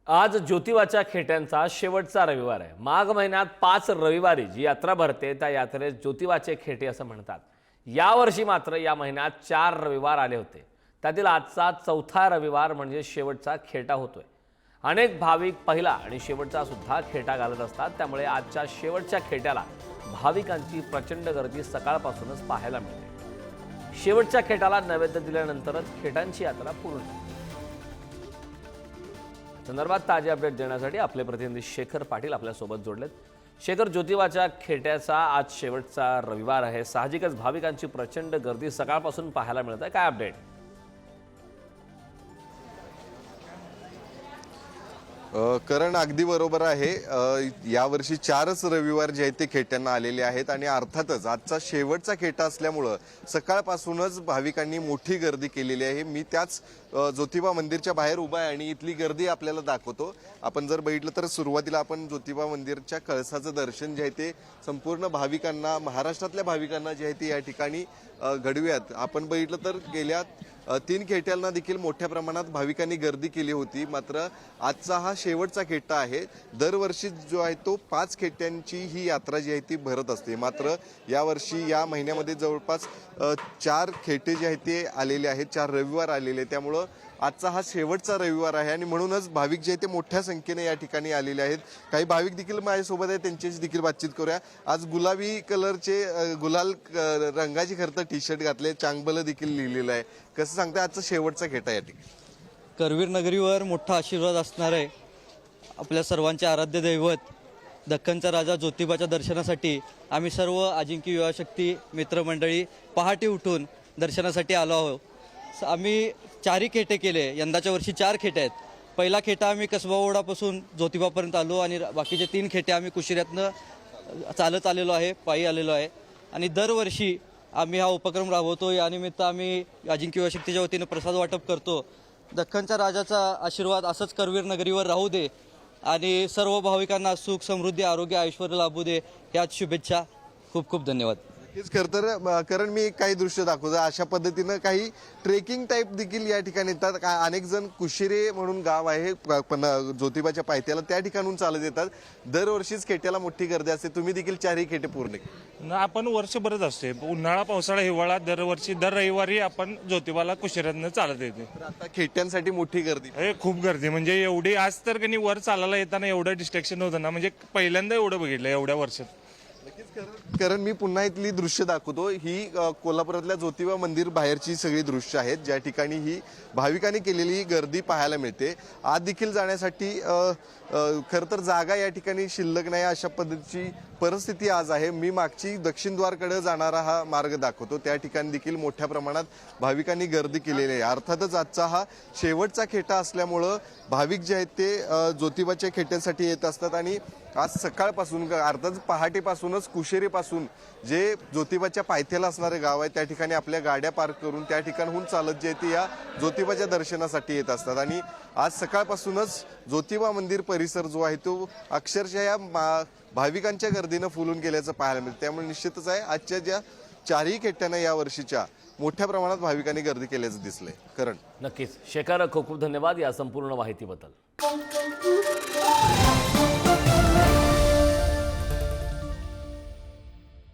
आज ज्योतिबाच्या खेट्यांचा शेवटचा रविवार आहे। माघ महिन्यात 5 रविवारी जी यात्रा भरते त्या यात्रेस ज्योतिबाचे खेटे असं म्हणतात। यावर्षी मात्र या महिन्यात 4 रविवार आले होते। त्यातील आजचा चौथा रविवार म्हणजे शेवटचा खेटा होतोय। अनेक भाविक पहिला आणि शेवटचा सुद्धा खेटा घालत असतात, त्यामुळे आजच्या शेवटच्या खेट्याला भाविकांची प्रचंड गर्दी सकाळपासूनच पाहायला मिळते। शेवटच्या खेटाला नैवेद्य दिल्यानंतरच खेटांची यात्रा पूर्ण होते। संदर्भात ताजे अपडेट देण्यासाठी आपले प्रतिनिधी शेखर पाटील आपल्यासोबत जोडलेत। शेखर, ज्योतिबाच्या खेट्याचा आज शेवटचा रविवार आहे। साहजिकच भाविकांची प्रचंड गर्दी सकाळपासून पाहायला मिळत आहे। काय अपडेट? करण अगदी बरोबर आहे। यावर्षी 4च रविवार जे आहेत ते खेट्यांना आलेले आहेत आणि अर्थातच आजचा शेवटचा खेटा असल्यामुळं सकाळपासूनच भाविकांनी मोठी गर्दी केलेली आहे। मी त्याच ज्योतिबा मंदिरच्या बाहेर उभा आहे आणि इथली गर्दी आपल्याला दाखवतो। आपण जर बघितलं तर सुरुवातीला आपण ज्योतिबा मंदिरच्या कळसाचं दर्शन जे आहे ते संपूर्ण भाविकांना, महाराष्ट्रातल्या भाविकांना जे आहे ते या ठिकाणी घडवूयात। आपण बघितलं तर गेल्या 3 खेट्यांना देखील मोठ्या प्रमाणात भाविकांनी गर्दी केली होती। मात्र आजचा हा शेवटचा खेटा आहे। दरवर्षी जो आहे तो 5 खेट्यांची ही यात्रा जी आहे ती भरत असते। मात्र यावर्षी या महिन्यामध्ये जवळपास 4 खेटे जे आहेत ते आलेले आहेत, 4 रविवार आलेले आहेत। त्यामुळं आजचा हा शेवटचा रविवार आहे आणि म्हणूनच भाविक जे आहेत ते मोठ्या संख्येने या ठिकाणी आलेले आहेत। काही भाविक देखील माझ्यासोबत आहेत, त्यांच्याशी देखील बातचीत करूया। आज गुलाबी कलरचे गुलाल रंगाची खरं तर टी-शर्ट घातले, चांगबल देखील लिहिलेलं आहे। कसं सांगताय आजचा शेवटचा खेटा या ठिकाणी? करवीर नगरीवर मोठा आशीर्वाद असणार आहे। आपल्या सर्वांचे आराध्य दैवत दख्खनचा राजा ज्योतिबाच्या दर्शनासाठी आम्ही सर्व अजिंक्य युवाशक्ती मित्रमंडळी पहाटे उठून दर्शनासाठी आलो आहोत। आम्ही 4 खेटे केले। यंदाच्या वर्षी 4 खेटे आहेत। पहिला खेटा आम्ही कसबा ओढापासून ज्योतिबापर्यंत आलो आणि बाकीचे 3 खेटे आम्ही कुशिऱ्यातनं चालत आलेलो आहे, पायी आलेलो आहे। आणि दरवर्षी आम्ही हा उपक्रम राबवतो। यानिमित्त आम्ही अजिंक्य युवाशक्तीच्या वतीनं प्रसाद वाटप करतो। दख्खनच्या राजाचा आशीर्वाद असंच करवीर नगरीवर राहू दे आणि सर्व भाविकांना सुख, समृद्धी, आरोग्य, ऐश्वर लाभू दे, ह्याच शुभेच्छा। खूप खूप धन्यवाद। नक्कीच। खरं तर कारण मी काही दृश्य दाखवतो, अशा पद्धतीनं काही ट्रेकिंग टाईप देखील या ठिकाणी येतात। अनेक जण कुशिरे म्हणून गाव आहे पण ज्योतिबाच्या पायथ्याला, त्या ठिकाणून चालत येतात। दरवर्षीच खेट्याला मोठी गर्दी असते। तुम्ही देखील 4ही खेटे पूर्ण ना आपण वर्षभरच असते, उन्हाळा, पावसाळा, हिवाळा, दरवर्षी दर रविवारी आपण ज्योतिबाला कुशिऱ्यातनं चालत येते। आता खेट्यांसाठी मोठी गर्दी, हे खूप गर्दी, म्हणजे एवढी आज तर कधी वर चालायला येताना एवढं डिस्ट्रॅक्शन होतं ना, म्हणजे पहिल्यांदा एवढं बघितलं एवढ्या वर्षात। कारण मी पुन्हा इथली दृश्य दाखवतो। ही कोल्हापुरातल्या ज्योतिबा मंदिर बाहेरची सगळी दृश्य आहेत, ज्या ठिकाणी ही भाविकांनी केलेली गर्दी पाहायला मिळते। आत देखील जाण्यासाठी खरं तर जागा या ठिकाणी शिल्लक नाही, अशा पद्धतीची परिस्थिती आज आहे। मी मागची दक्षिण द्वारकडे जाणारा हा मार्ग दाखवतो, त्या ठिकाणी देखील मोठ्या प्रमाणात भाविकांनी गर्दी केलेली आहे। अर्थातच आजचा हा शेवटचा खेटा असल्यामुळं भाविक जे आहेत ते ज्योतिबाच्या खेट्यांसाठी येत असतात आणि आज सकाळपासून, अर्थात पहाटेपासूनच कुशेरीपासून जे ज्योतिबाच्या पायथ्याला असणारे गाव आहे त्या ठिकाणी आपल्या गाड्या पार्क करून त्या ठिकाणहून चालत जे ते या ज्योतिबाच्या दर्शनासाठी येत असतात। आणि आज सकाळपासूनच ज्योतिबा मंदिर परिसर जो आहे तो अक्षरशः या भाविकांच्या गर्दीनं फुलून गेल्याचं पाहायला मिळतं। त्यामुळे निश्चितच आहे आजच्या ज्या 4ही खेट्यांना या वर्षीच्या मोठ्या प्रमाणात भाविकांनी गर्दी केल्याचं दिसलंय। करण, नक्कीच शेखर, खूप खूप धन्यवाद या संपूर्ण माहितीबद्दल।